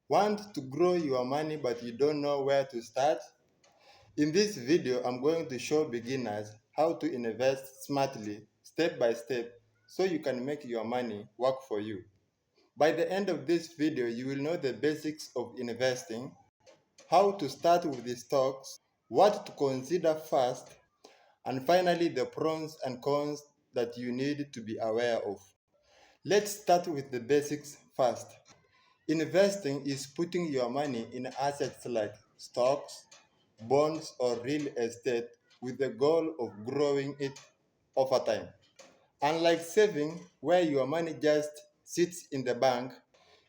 Want to grow your money but you don't know where to start? In this video, I'm going to show beginners how to invest smartly, step by step, so you can make your money work for you. By the end of this video, you will know the basics of investing, how to start with the stocks, what to consider first, and finally the pros and cons that you need to be aware of. Let's start with the basics first. Investing is putting your money in assets like stocks, bonds, or real estate with the goal of growing it over time. Unlike saving, where your money just sits in the bank,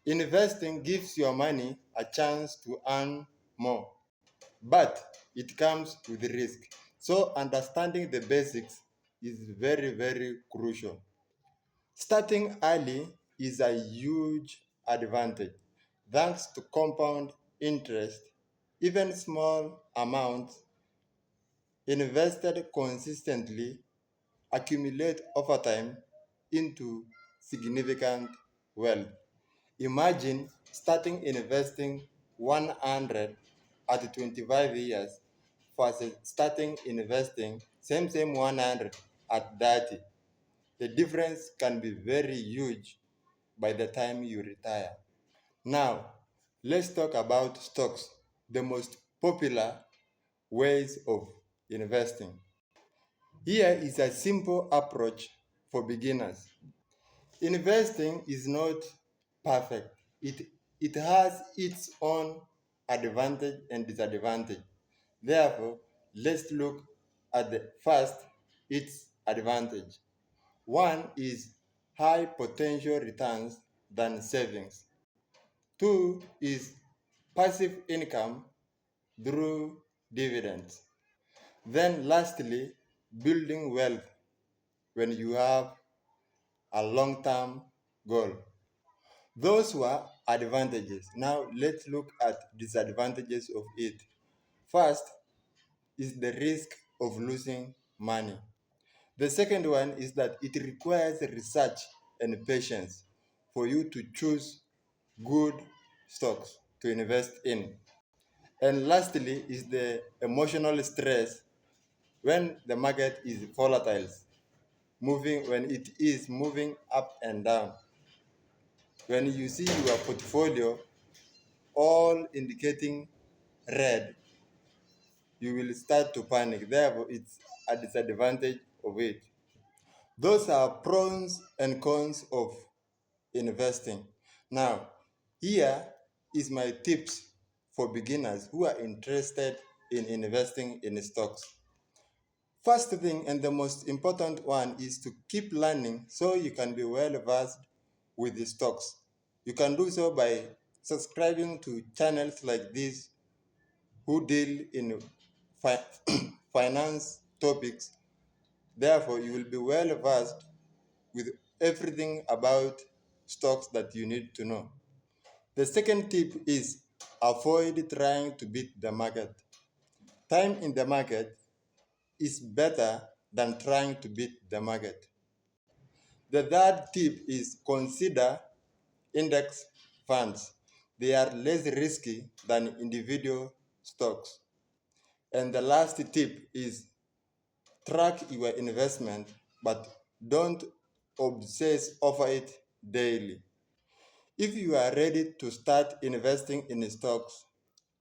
investing gives your money a chance to earn more. But it comes with risk. So understanding the basics is very, very crucial. Starting early is a huge advantage. Thanks to compound interest, even small amounts invested consistently accumulate over time into significant wealth. Imagine starting investing 100 at 25 years versus starting investing same 100 at 30. The difference can be very huge by the time you retire. Now, let's talk about stocks, the most popular ways of investing. Here is a simple approach for beginners. Investing is not perfect. It has its own advantage and disadvantage. Therefore, let's look at the first its advantage. One is high potential returns than savings. Two is passive income through dividends. Then lastly, building wealth when you have a long-term goal. Those were advantages. Now let's look at disadvantages of it. First is the risk of losing money. The second one is that it requires research and patience for you to choose good stocks to invest in. And lastly is the emotional stress when the market is volatile, when it is moving up and down. When you see your portfolio all indicating red, you will start to panic. Therefore, it's a disadvantage of it. Those are pros and cons of investing. Now, here is my tips for beginners who are interested in investing in stocks. First thing and the most important one is to keep learning so you can be well versed with the stocks. You can do so by subscribing to channels like this who deal in fi- finance topics. Therefore, you will be well versed with everything about stocks that you need to know. The second tip is avoid trying to beat the market. Time in the market is better than trying to beat the market. The third tip is consider index funds. They are less risky than individual stocks. And the last tip is track your investment, but don't obsess over it daily. If you are ready to start investing in stocks,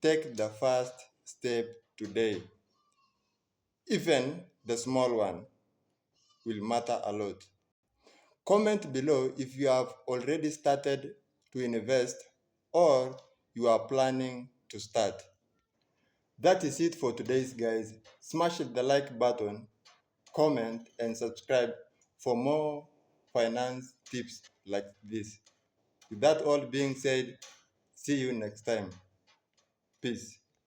take the first step today. Even the small one will matter a lot. Comment below if you have already started to invest or you are planning to start. That is it for today's guys. Smash the like button, comment and subscribe for more finance tips like this. With that all being said, see you next time. Peace.